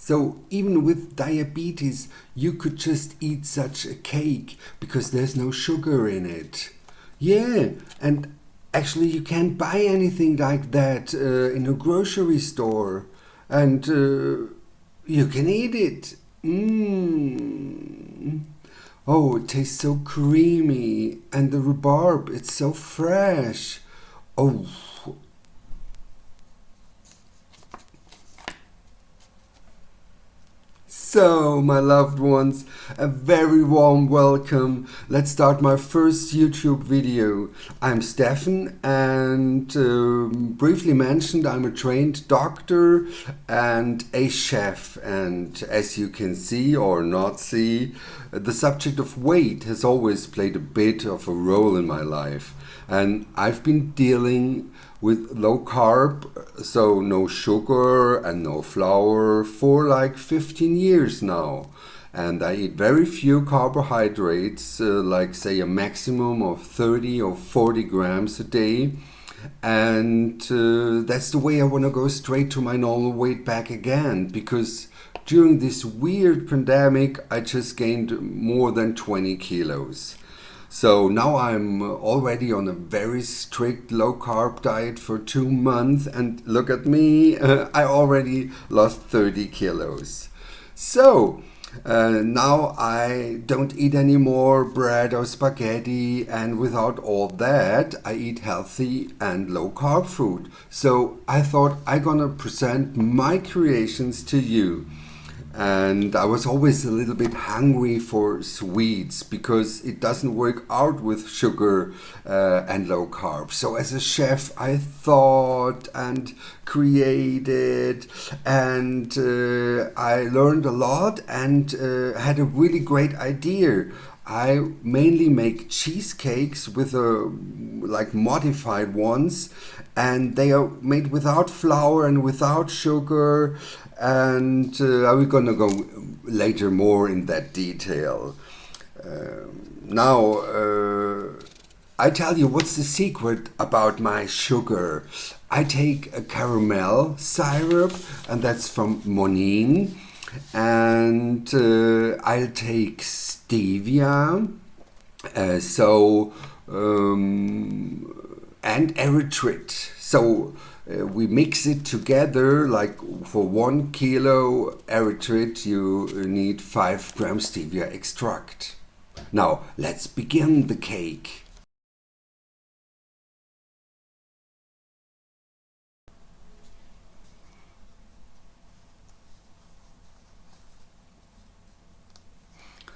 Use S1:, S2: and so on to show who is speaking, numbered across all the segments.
S1: So even with diabetes, you could just eat such a cake because there's no sugar in it. Yeah, and actually you can't buy anything like that in a grocery store. And you can eat it. Mmm. Oh, it tastes so creamy. And the rhubarb, it's so fresh. Oh, so, my loved ones, a very warm welcome. Let's start my first YouTube video. I'm Steffen, and briefly mentioned, I'm a trained doctor and a chef. And as you can see or not see, the subject of weight has always played a bit of a role in my life. And I've been dealing with low carb, so no sugar and no flour, for like 15 years now. And I eat very few carbohydrates, like say a maximum of 30 or 40 grams a day. And that's the way I want to go straight to my normal weight back again, because during this weird pandemic I just gained more than 20 kilos. So now I'm already on a very strict low-carb diet for 2 months, and look at me, I already lost 30 kilos. So now I don't eat any more bread or spaghetti, and without all that I eat healthy and low-carb food. So I thought I'm gonna present my creations to you. And I was always a little bit hungry for sweets because it doesn't work out with sugar and low carb. So as a chef, I thought and created, and I learned a lot and had a really great idea. I mainly make cheesecakes with like modified ones, and they are made without flour and without sugar. And we're gonna go later more in that detail. Now, I tell you what's the secret about my sugar. I take a caramel syrup, and that's from Monin, and I'll take stevia, and erythrit. So we mix it together. Like for 1 kilo erythrit, you need 5 grams stevia extract. Now let's begin the cake.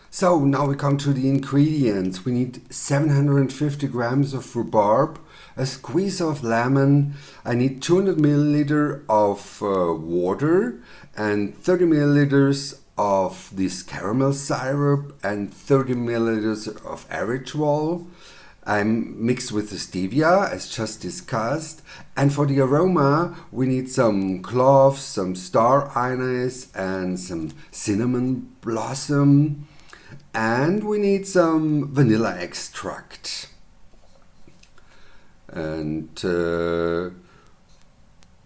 S1: So now we come to the ingredients. We need 750 grams of rhubarb, a squeeze of lemon. I need 200 milliliters of water and 30 milliliters of this caramel syrup and 30 milliliters of erythritol. I'm mixed with the stevia, as just discussed. And for the aroma, we need some cloves, some star anise, and some cinnamon blossom. And we need some vanilla extract. And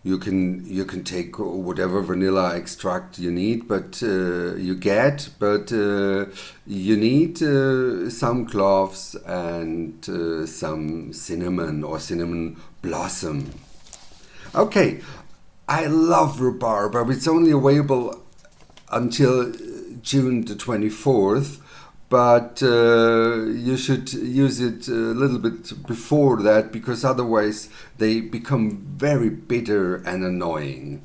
S1: you can take whatever vanilla extract you need, but you need some cloves and some cinnamon or cinnamon blossom. Okay, I love rhubarb, but it's only available until June the 24th. But you should use it a little bit before that, because otherwise they become very bitter and annoying.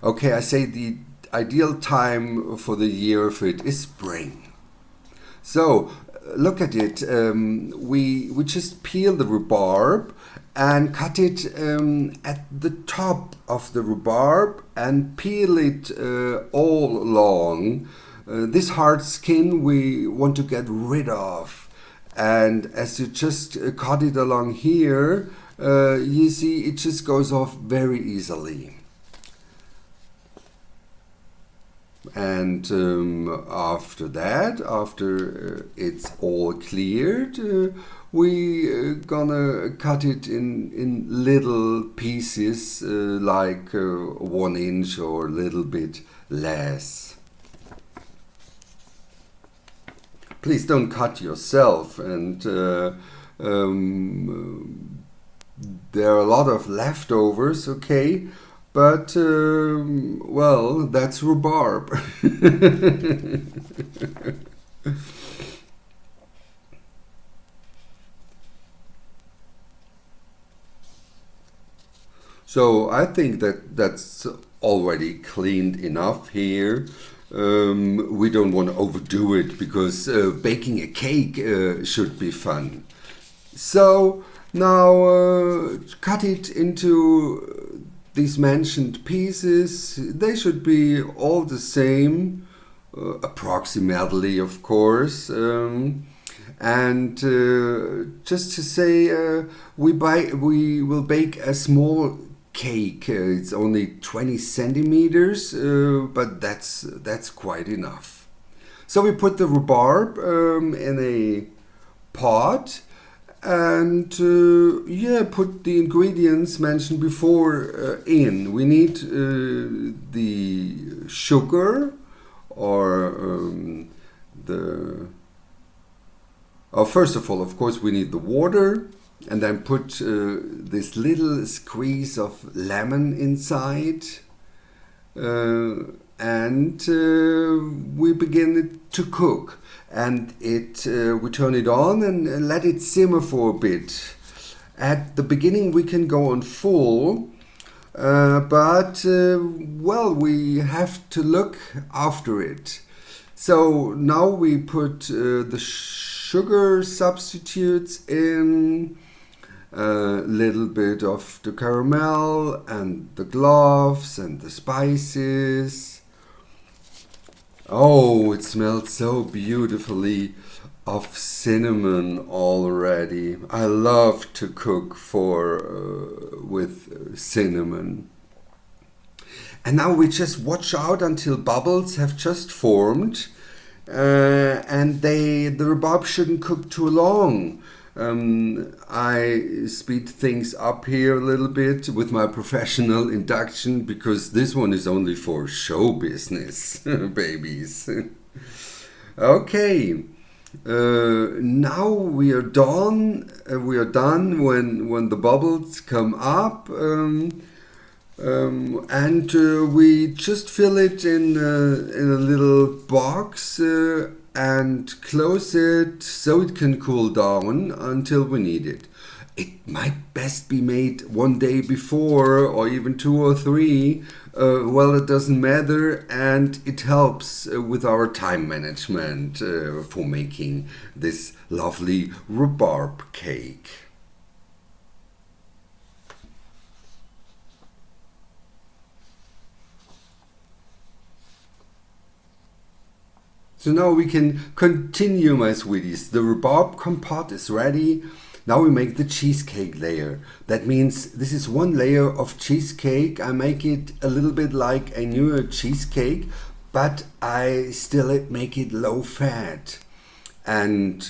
S1: Okay, I say the ideal time for the year for it is spring. So look at it. We just peel the rhubarb and cut it at the top of the rhubarb and peel it all along. This hard skin we want to get rid of, and as you just cut it along here, you see it just goes off very easily. And after that, after it's all cleared, we gonna cut it in little pieces, like 1 inch or a little bit less. Please don't cut yourself, and there are a lot of leftovers, okay, but well, that's rhubarb. So I think that that's already cleaned enough here. We don't want to overdo it because baking a cake should be fun. So now cut it into these mentioned pieces. They should be all the same, approximately, of course. And just to say, we will bake a small cake. It's only 20 centimeters, but that's quite enough. So we put the rhubarb in a pot, and yeah, put the ingredients mentioned before in. We need the sugar, or first of all, of course, we need the water, and then put this little squeeze of lemon inside, and we begin it to cook. And we turn it on and let it simmer for a bit. At the beginning we can go on full, but well, we have to look after it. So now we put the sugar substitutes in, a little bit of the caramel and the cloves and the spices. Oh, it smells so beautifully of cinnamon already. I love to cook with cinnamon. And now we just watch out until bubbles have just formed, and the rhubarb shouldn't cook too long. I speed things up here a little bit with my professional induction, because this one is only for show business, babies. Okay, now we are done. When the bubbles come up, and we just fill it in a little box. And close it so it can cool down until we need it. It might best be made one day before, or even 2 or 3. Well, it doesn't matter, and it helps with our time management for making this lovely rhubarb cake. So now we can continue, my sweeties. The Rhubarb Compote is ready. Now we make the cheesecake layer. That means this is one layer of cheesecake. I make it a little bit like a New York cheesecake, but I still make it low fat. And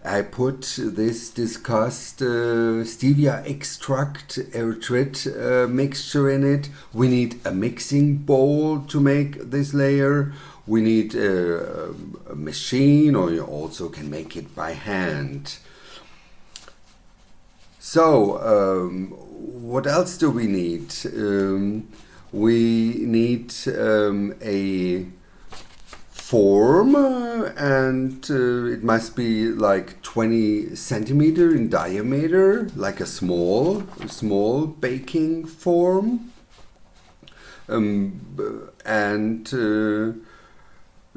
S1: I put this discussed stevia extract erythrit mixture in it. We need a mixing bowl to make this layer. We need a machine, or you also can make it by hand. So, what else do we need? We need a form, and it must be like 20 centimeter in diameter, like a small baking form. And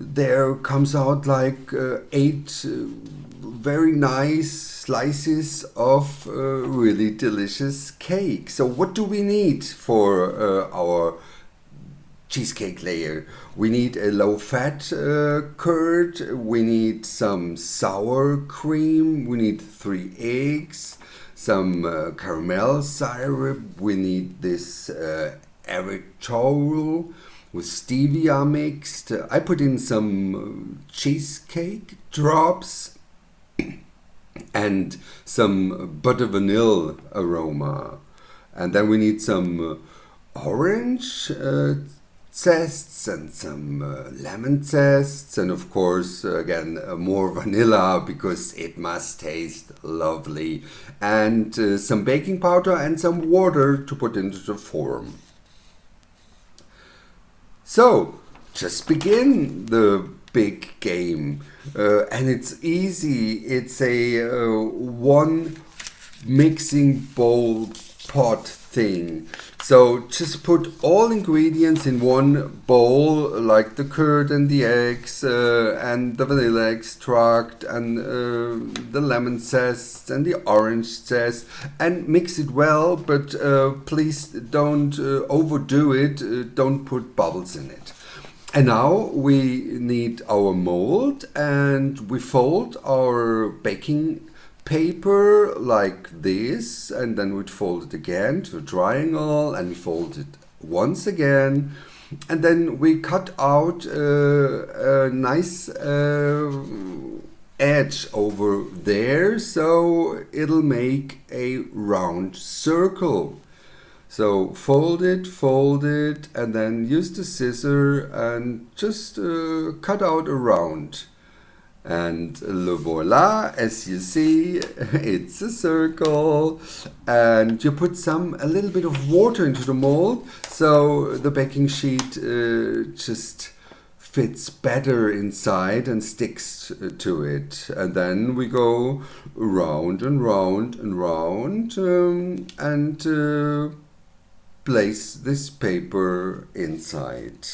S1: there comes out like 8 very nice slices of really delicious cake. So what do we need for our cheesecake layer? We need a low-fat curd, we need some sour cream, we need 3 eggs, some caramel syrup, we need this erythritol with stevia mixed. I put in some cheesecake drops and some butter vanilla aroma. And then we need some orange zests and some lemon zests, and of course again more vanilla because it must taste lovely, and some baking powder and some water to put into the form. So just begin the big game, and it's easy. It's a one mixing bowl pot thing. So just put all ingredients in one bowl, like the curd and the eggs and the vanilla extract and the lemon zest and the orange zest, and mix it well, but please don't overdo it. Don't put bubbles in it. And now we need our mold, and we fold our baking paper like this, and then we'd fold it again to a triangle, and we fold it once again, and then we cut out a nice edge over there, so it'll make a round circle. So fold it, and then use the scissor and just cut out a round. And voila, as you see, it's a circle, and you put a little bit of water into the mold, so the baking sheet just fits better inside and sticks to it. And then we go round and round and round, and place this paper inside.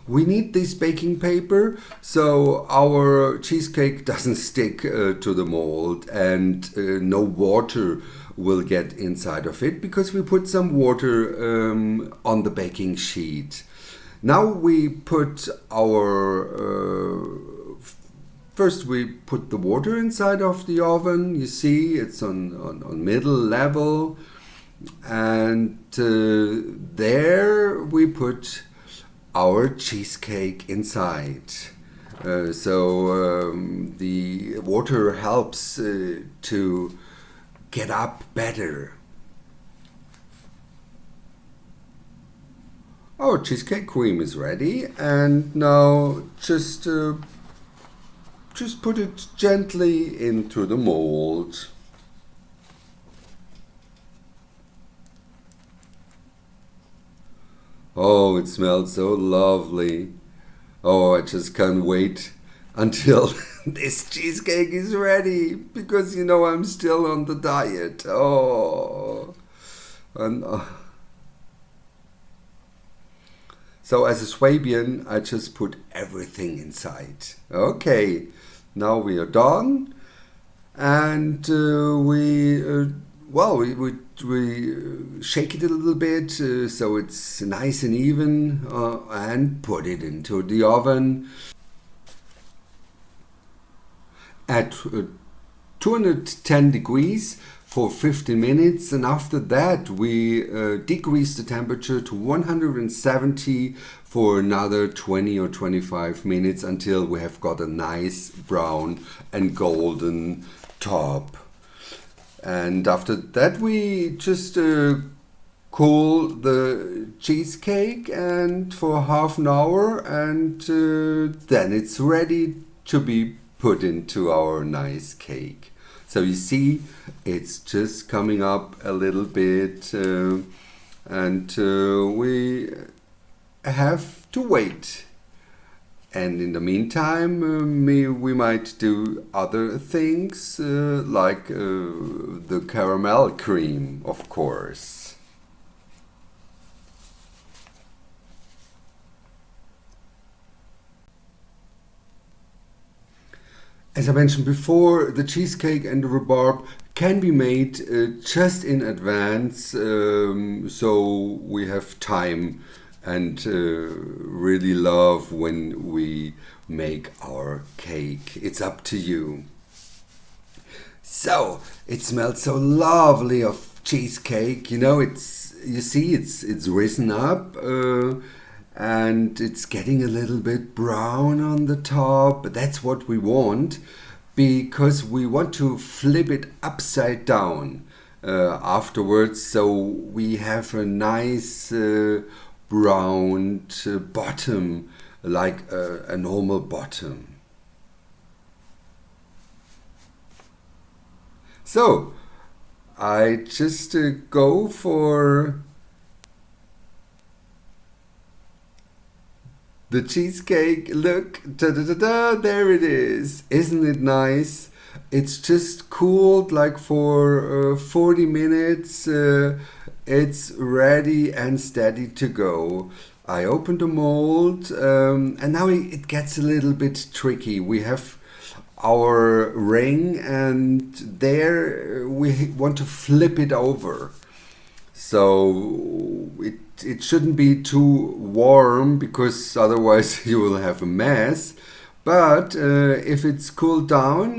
S1: We need this baking paper so our cheesecake doesn't stick to the mold, and no water will get inside of it because we put some water on the baking sheet. Now we put first we put the water inside of the oven. You see it's on middle level, and there we put our cheesecake inside. So the water helps to get up better. Our cheesecake cream is ready, and now just put it gently into the mold. Oh, it smells so lovely. Oh, I just can't wait until this cheesecake is ready, because you know I'm still on the diet. Oh, and so as a Swabian, I just put everything inside. Okay, now we are done, and we shake it a little bit so it's nice and even, and put it into the oven at 210 degrees for 15 minutes, and after that we decrease the temperature to 170 for another 20 or 25 minutes until we have got a nice brown and golden top. And after that we just cool the cheesecake and for half an hour, and then it's ready to be put into our nice cake. So you see, it's just coming up a little bit, and we have to wait. And in the meantime, we might do other things, like the caramel cream, of course. As I mentioned before, the cheesecake and the rhubarb can be made just in advance, so we have time and really love when we make our cake. It's up to you. So it smells so lovely of cheesecake. You know, you see it's risen up, and it's getting a little bit brown on the top. But that's what we want, because we want to flip it upside down afterwards, so we have a nice browned bottom, like a normal bottom. So I just go for the cheesecake. Look, da-da-da-da, there it is. Isn't it nice? It's just cooled like for 40 minutes. It's ready and steady to go. I open the mold, and now it gets a little bit tricky. We have our ring, and there we want to flip it over. So it shouldn't be too warm, because otherwise you will have a mess. But if it's cooled down,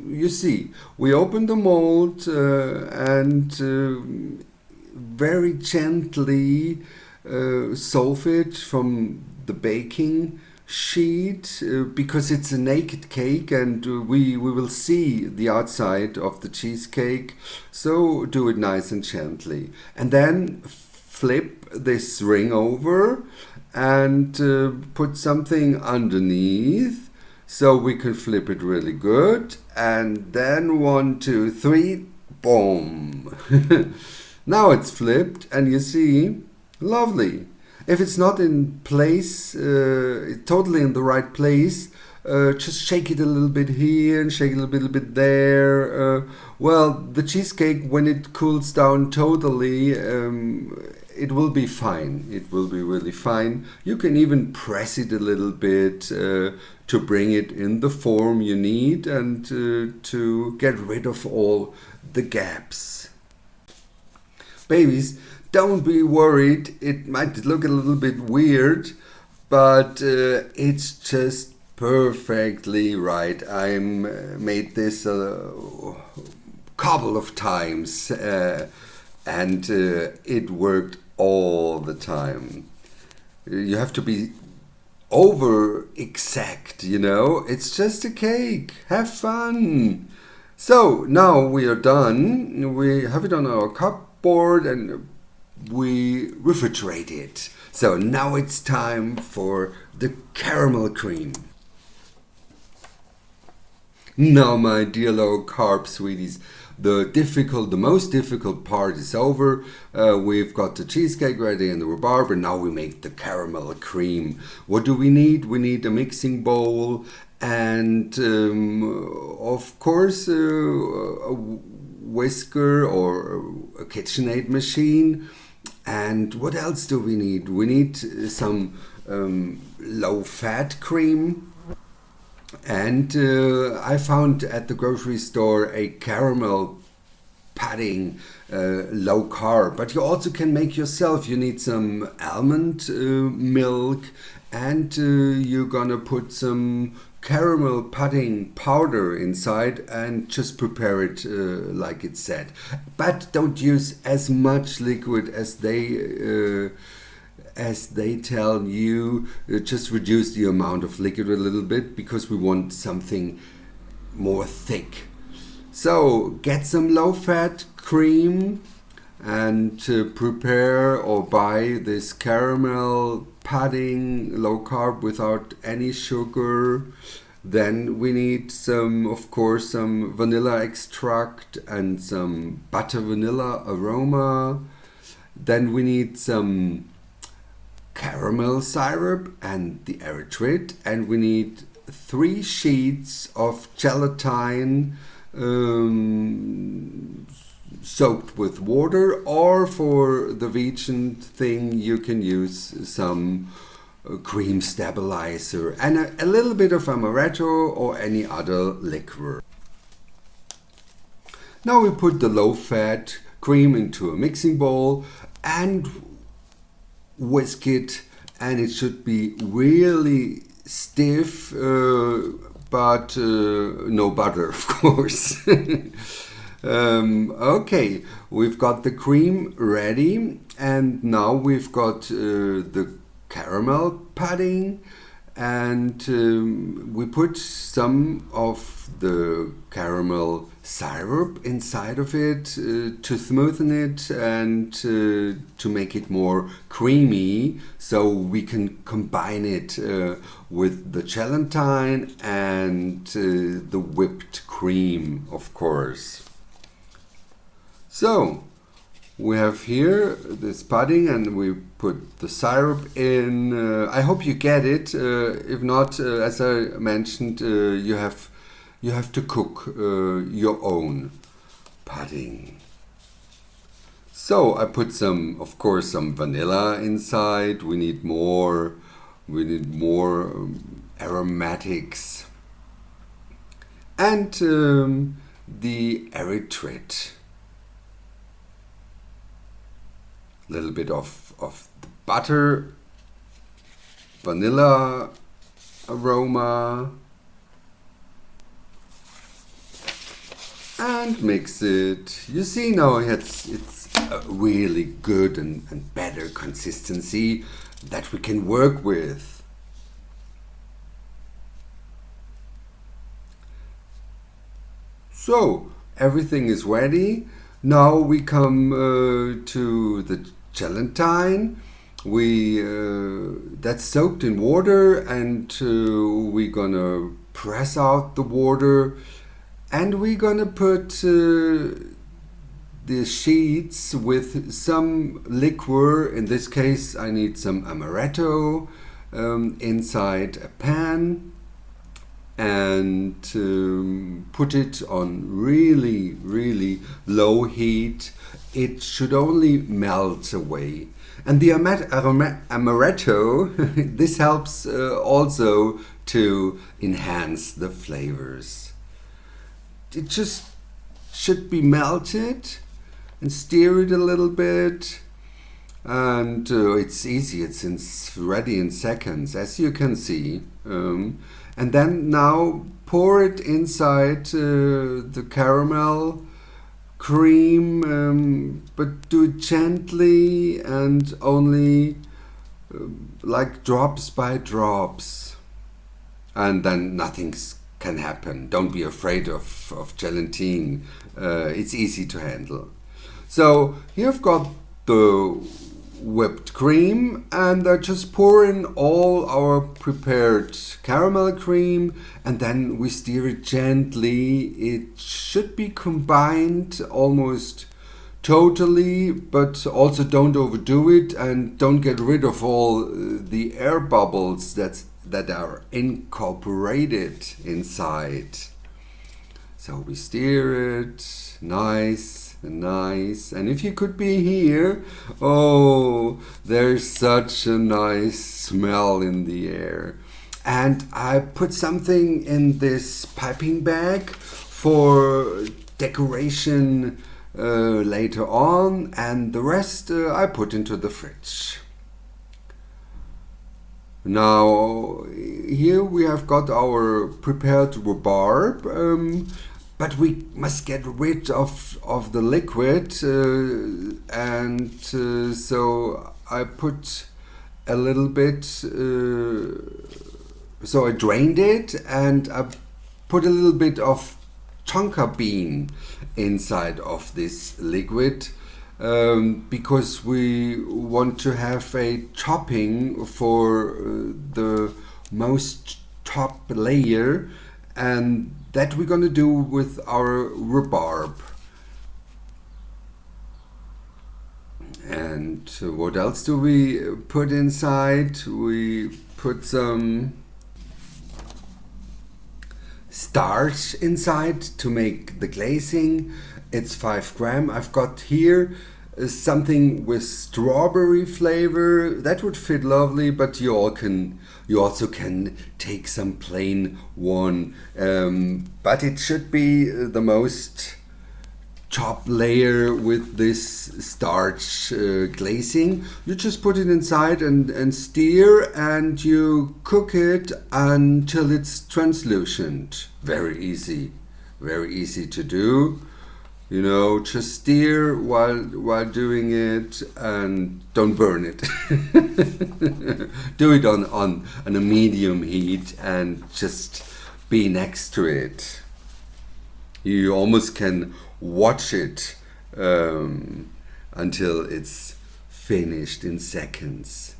S1: you see, we open the mold and very gently solve it from the baking sheet, because it's a naked cake, and we will see the outside of the cheesecake, so do it nice and gently. And then flip this ring over and put something underneath, so we can flip it really good. And then 1, 2, 3, boom. Now it's flipped, and you see, lovely. If it's not in place, totally in the right place, just shake it a little bit here and shake it a little bit there. Well, the cheesecake, when it cools down totally, it will be fine. It will be really fine. You can even press it a little bit to bring it in the form you need, and to get rid of all the gaps. Babies, don't be worried. It might look a little bit weird, but it's just perfectly right. I made this a couple of times, and it worked all the time. You have to be over exact, you know. It's just a cake. Have fun. So now we are done. We have it on our cupboard and we refrigerate it. So now it's time for the caramel cream. Now, my dear low carb sweeties, the most difficult part is over. We've got the cheesecake ready and the rhubarb, and now we make the caramel cream. What do we need? We need a mixing bowl and of course a whisker or a KitchenAid machine. And what else do we need? We need some low-fat cream. And I found at the grocery store a caramel pudding, low carb. But you also can make yourself. You need some almond milk, and you're gonna put some caramel pudding powder inside and just prepare it like it said. But don't use as much liquid as they tell you. Just reduce the amount of liquid a little bit, because we want something more thick. So get some low-fat cream and prepare or buy this caramel pudding, low carb without any sugar. Then we need of course, some vanilla extract and some butter vanilla aroma. Then we need some caramel syrup and the erythrit, and we need 3 sheets of gelatin soaked with water, or for the vegan thing you can use some cream stabilizer and a little bit of amaretto or any other liquor. Now we put the low-fat cream into a mixing bowl and whisk it, and it should be really stiff, but no butter, of course. Okay, we've got the cream ready, and now we've got the caramel pudding, and we put some of the caramel syrup inside of it to smoothen it and to make it more creamy, so we can combine it with the gelatine and the whipped cream, of course. So we have here this pudding and we put the syrup in. I hope you get it. If not, as I mentioned, you have to cook your own pudding. So I put some, of course, some vanilla inside. We need more. We need more aromatics and the erythrit. A little bit of the butter, vanilla aroma, and mix it. You see now it's a really good and better consistency that we can work with. So everything is ready. Now we come to the gelatine. That's soaked in water, and we're gonna press out the water, and we're gonna put the sheets with some liquor. In this case, I need some amaretto inside a pan, and put it on really low heat. It should only melt away. And the amaretto, this helps also to enhance the flavors. It just should be melted and stir it a little bit. And it's easy, it's ready in seconds, as you can see. And then now pour it inside the caramel cream, but do it gently and only like drops by drops. And then nothing can happen. Don't be afraid of gelatine. It's easy to handle. So here I've got the whipped cream, and I just pour in all our prepared caramel cream, and then we stir it gently. It should be combined almost totally, but also don't overdo it and don't get rid of all the air bubbles that are incorporated inside. So we stir it nice, and if you could be here, oh, there's such a nice smell in the air. And I put something in this piping bag for decoration later on, and the rest I put into the fridge. Now here we have got our prepared rhubarb, but we must get rid of the liquid, and so I put a little bit, so I drained it and I put a little bit of tonka bean inside of this liquid, because we want to have a topping for the most top layer, and that we're gonna do with our rhubarb. And what else do we put inside? We put some starch inside to make the glazing. It's 5 grams. I've got here something with strawberry flavor. That would fit lovely, but you also can take some plain one. But it should be the most top layer with this starch glazing. You just put it inside and stir, and you cook it until it's translucent. Very easy to do. You know, just steer while doing it and don't burn it. Do it on a medium heat and just be next to it. You almost can watch it until it's finished in seconds.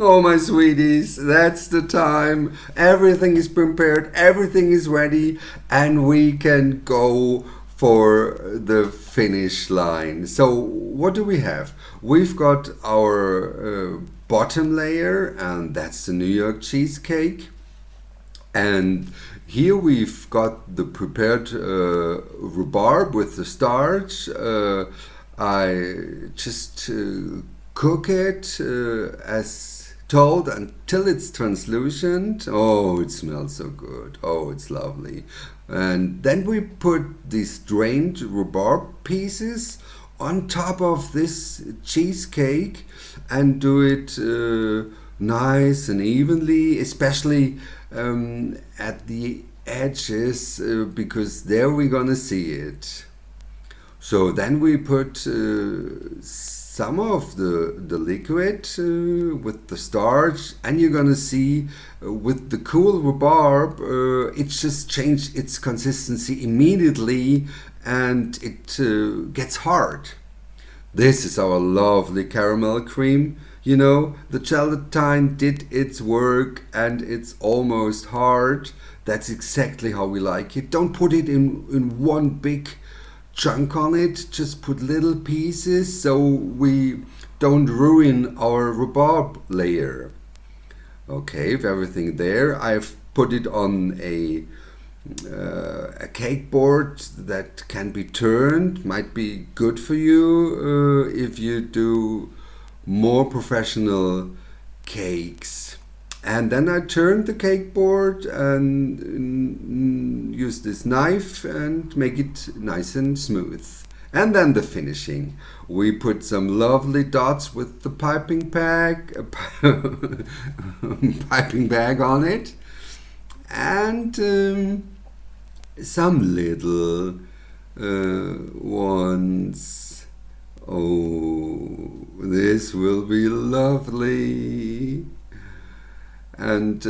S1: Oh, my sweeties, that's the time. Everything is prepared, everything is ready, and we can go for the finish line. So, what do we have? We've got our bottom layer, and that's the New York cheesecake. And here we've got the prepared rhubarb with the starch. I just cook it as told until it's translucent. Oh, it smells so good. Oh, it's lovely. And then we put these drained rhubarb pieces on top of this cheesecake and do it nice and evenly, especially at the edges, because there we're gonna see it. So then we put some of the liquid with the starch, and you're gonna see with the cool rhubarb it just changed its consistency immediately, and it gets hard. This is our lovely caramel cream. You know, the gelatine did its work and it's almost hard. That's exactly how we like it. Don't put it in one big chunk on it, just put little pieces so we don't ruin our rhubarb layer. Okay, with everything there, I've put it on a cake board that can be turned. Might be good for you if you do more professional cakes. And then I turned the cake board and use this knife and make it nice and smooth. And then the finishing. We put some lovely dots with the piping bag on it, and some little ones. Oh, this will be lovely. And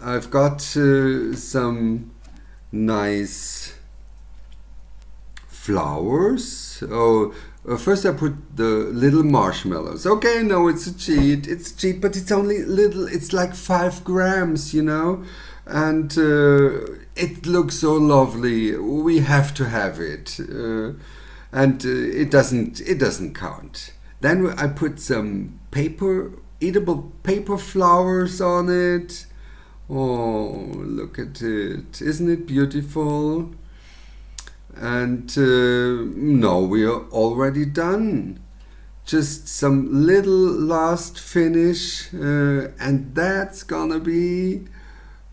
S1: I've got some nice flowers. Oh, first I put the little marshmallows. Okay, no, it's a cheat. It's a cheat, but it's only little. It's like 5 grams, you know. And it looks so lovely. We have to have it. And it doesn't count. Then I put some edible paper flowers on it. Oh, look at it. Isn't it beautiful? And no, we are already done. Just some little last finish, and that's gonna be,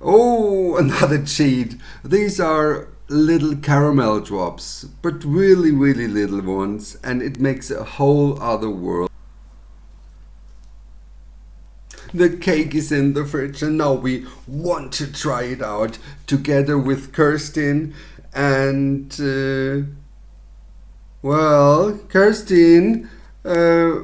S1: oh, another cheat. These are little caramel drops, but really, really little ones, and it makes a whole other world. The cake is in the fridge, and now we want to try it out together with Kirsten. And well, Kirsten, yeah,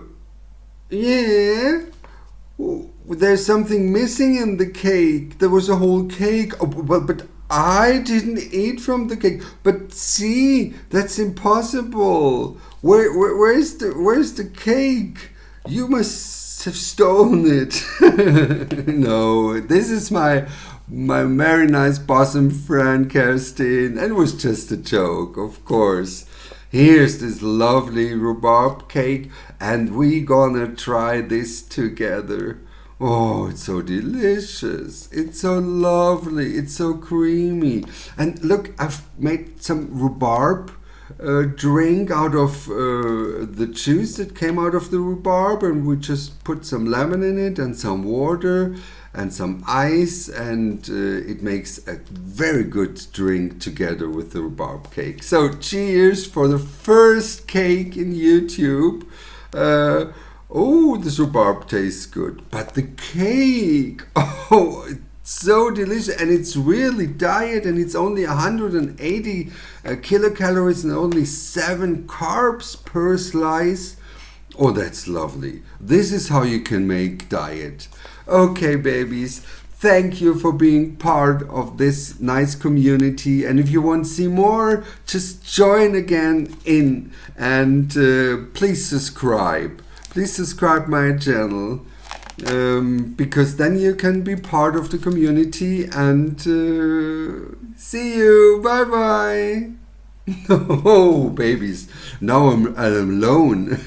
S1: there's something missing in the cake. There was a whole cake, but I didn't eat from the cake. But see, that's impossible. Where's the cake? You must have stolen it. No, this is my very nice bosom friend Kerstin, and it was just a joke, of course. Here's this lovely rhubarb cake, and we gonna try this together. Oh, it's so delicious. It's so lovely. It's so creamy. And look, I've made some rhubarb drink out of the juice that came out of the rhubarb, and we just put some lemon in it and some water and some ice, and it makes a very good drink together with the rhubarb cake. So cheers for the first cake in YouTube. Oh, this rhubarb tastes good, but the cake, oh, So delicious, and it's really diet, and it's only 180 kilocalories and only 7 carbs per slice. Oh, that's lovely. This is how you can make diet. Okay, babies. Thank you for being part of this nice community. And if you want to see more, just join again in. And please subscribe. Please subscribe my channel. Because then you can be part of the community. And see you. Bye bye. Oh, babies, now I'm alone.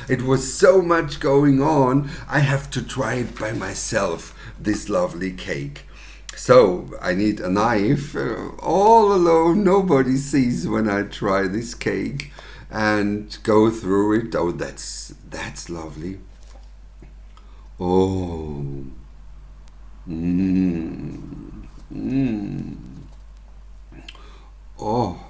S1: It was so much going on. I have to try it by myself, this lovely cake. So I need a knife. All alone, nobody sees when I try this cake and go through it. Oh, that's lovely. Oh. Oh.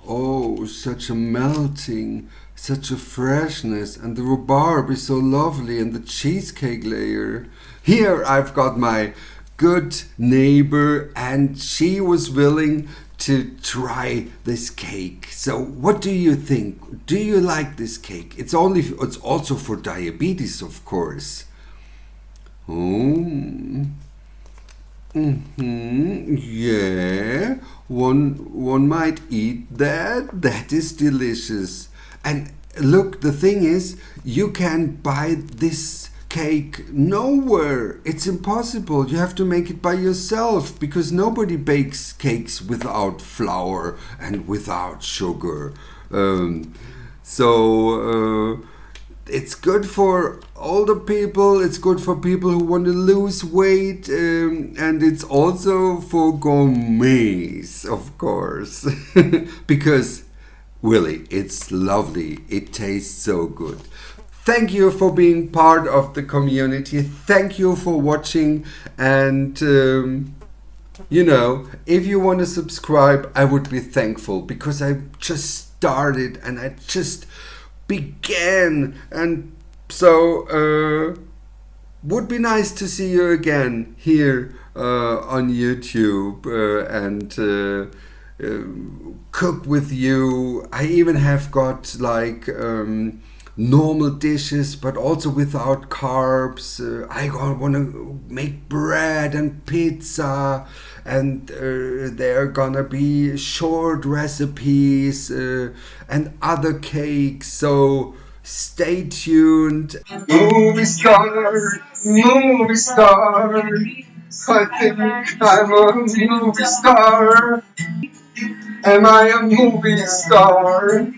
S1: Oh, such a melting, such a freshness, and the rhubarb is so lovely, and the cheesecake layer. Here I've got my good neighbor, and she was willing to try this cake. So what do you think? Do you like this cake? It's also for diabetes, of course. Oh. Yeah, one might eat that. That is delicious. And look, the thing is, you can buy this cake nowhere. It's impossible. You have to make it by yourself because nobody bakes cakes without flour and without sugar. It's good for older people, it's good for people who want to lose weight, and it's also for gourmets, of course. Because, really, it's lovely. It tastes so good. Thank you for being part of the community. Thank you for watching. And, if you want to subscribe, I would be thankful because I just started and I just began, and so would be nice to see you again here on YouTube and cook with you. I even have got like normal dishes, but also without carbs. I want to make bread and pizza, and there are gonna be short recipes and other cakes. So stay tuned. Movie star, movie star. I think I'm a movie star. Am I a movie star?